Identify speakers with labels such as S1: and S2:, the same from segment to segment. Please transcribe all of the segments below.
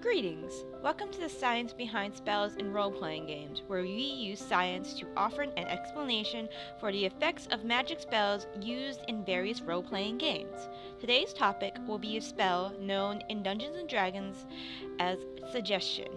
S1: Greetings! Welcome to the science behind spells in role-playing games, where we use science to offer an explanation for the effects of magic spells used in various role-playing games. Today's topic will be a spell known in Dungeons & Dragons as Suggestion.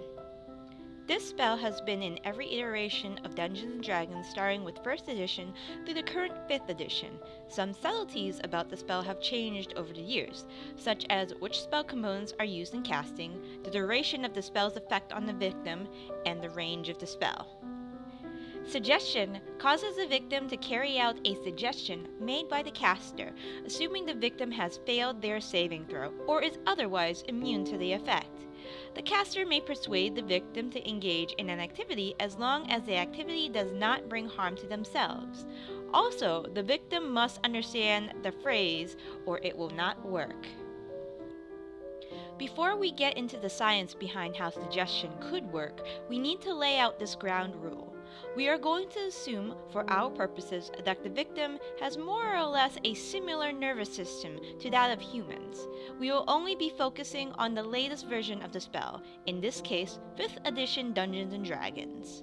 S1: This spell has been in every iteration of Dungeons & Dragons starting with 1st edition through the current 5th edition. Some subtleties about the spell have changed over the years, such as which spell components are used in casting, the duration of the spell's effect on the victim, and the range of the spell. Suggestion causes the victim to carry out a suggestion made by the caster, assuming the victim has failed their saving throw or is otherwise immune to the effect. The caster may persuade the victim to engage in an activity as long as the activity does not bring harm to themselves. Also, the victim must understand the phrase or it will not work. Before we get into the science behind how suggestion could work, we need to lay out this ground rule. We are going to assume, for our purposes, that the victim has more or less a similar nervous system to that of humans. We will only be focusing on the latest version of the spell, in this case, 5th edition Dungeons & Dragons.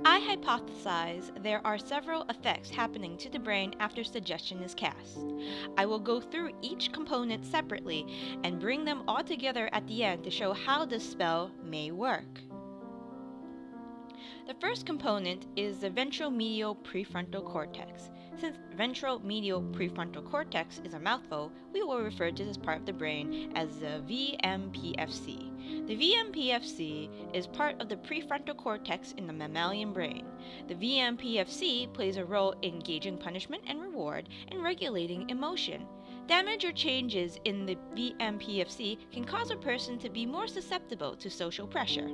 S1: I hypothesize there are several effects happening to the brain after suggestion is cast. I will go through each component separately and bring them all together at the end to show how this spell may work. The first component is the ventromedial prefrontal cortex. Since ventromedial prefrontal cortex is a mouthful, we will refer to this part of the brain as the VMPFC. The VMPFC is part of the prefrontal cortex in the mammalian brain. The VMPFC plays a role in gauging punishment and reward and regulating emotion. Damage or changes in the VMPFC can cause a person to be more susceptible to social pressure.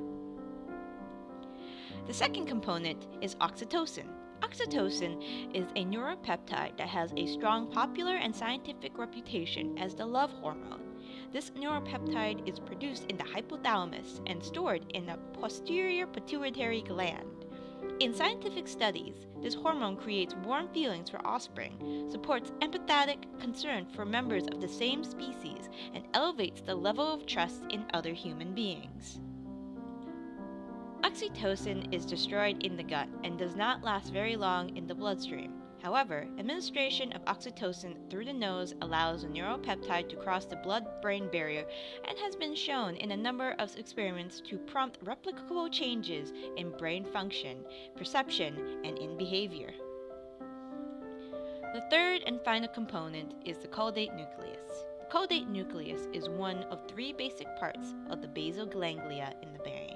S1: The second component is oxytocin. Oxytocin is a neuropeptide that has a strong popular and scientific reputation as the love hormone. This neuropeptide is produced in the hypothalamus and stored in the posterior pituitary gland. In scientific studies, this hormone creates warm feelings for offspring, supports empathetic concern for members of the same species, and elevates the level of trust in other human beings. Oxytocin is destroyed in the gut and does not last very long in the bloodstream. However, administration of oxytocin through the nose allows the neuropeptide to cross the blood-brain barrier and has been shown in a number of experiments to prompt replicable changes in brain function, perception, and in behavior. The third and final component is the caudate nucleus. The caudate nucleus is one of 3 basic parts of the basal ganglia in the brain.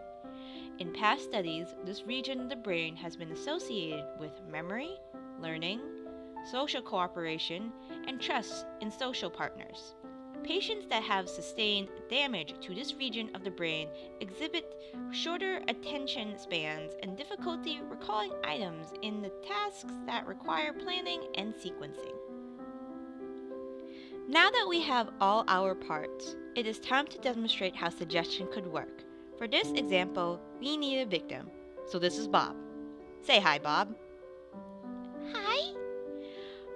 S1: In past studies, this region of the brain has been associated with memory, learning, social cooperation, and trust in social partners. Patients that have sustained damage to this region of the brain exhibit shorter attention spans and difficulty recalling items in the tasks that require planning and sequencing. Now that we have all our parts, it is time to demonstrate how suggestion could work. For this example, we need a victim. So this is Bob. Say hi, Bob.
S2: Hi.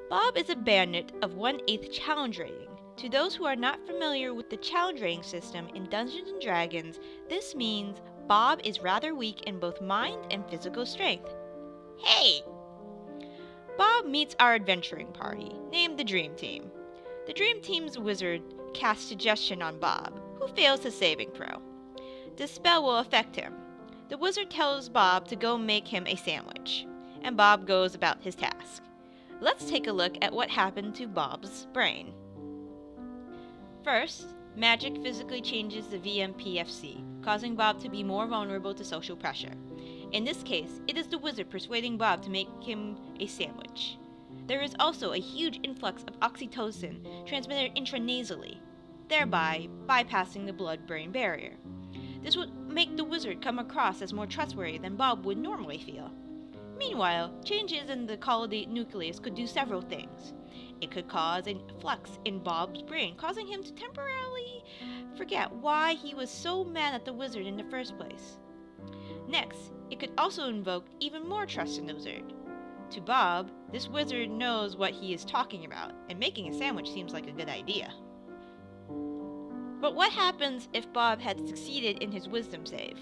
S1: Bob is a bandit of 1/8 challenge rating. To those who are not familiar with the challenge rating system in Dungeons & Dragons, this means Bob is rather weak in both mind and physical strength.
S2: Hey!
S1: Bob meets our adventuring party, named the Dream Team. The Dream Team's wizard casts suggestion on Bob, who fails his saving throw. This spell will affect him. The wizard tells Bob to go make him a sandwich, and Bob goes about his task. Let's take a look at what happened to Bob's brain. First, magic physically changes the VMPFC, causing Bob to be more vulnerable to social pressure. In this case, it is the wizard persuading Bob to make him a sandwich. There is also a huge influx of oxytocin transmitted intranasally, thereby bypassing the blood-brain barrier. This would make the wizard come across as more trustworthy than Bob would normally feel. Meanwhile, changes in the caudate nucleus could do several things. It could cause a flux in Bob's brain, causing him to temporarily forget why he was so mad at the wizard in the first place. Next, it could also invoke even more trust in the wizard. To Bob, this wizard knows what he is talking about, and making a sandwich seems like a good idea. But what happens if Bob had succeeded in his wisdom save?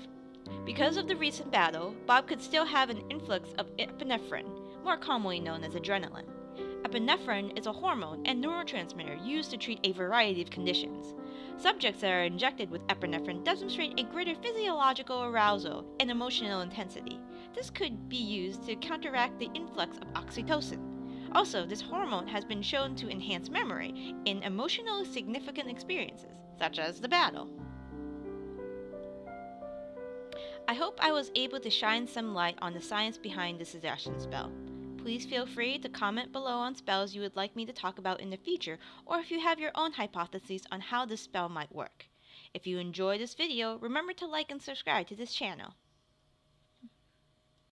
S1: Because of the recent battle, Bob could still have an influx of epinephrine, more commonly known as adrenaline. Epinephrine is a hormone and neurotransmitter used to treat a variety of conditions. Subjects that are injected with epinephrine demonstrate a greater physiological arousal and emotional intensity. This could be used to counteract the influx of oxytocin. Also, this hormone has been shown to enhance memory in emotionally significant experiences, such as the battle. I hope I was able to shine some light on the science behind the suggestion spell. Please feel free to comment below on spells you would like me to talk about in the future, or if you have your own hypotheses on how this spell might work. If you enjoyed this video, remember to like and subscribe to this channel.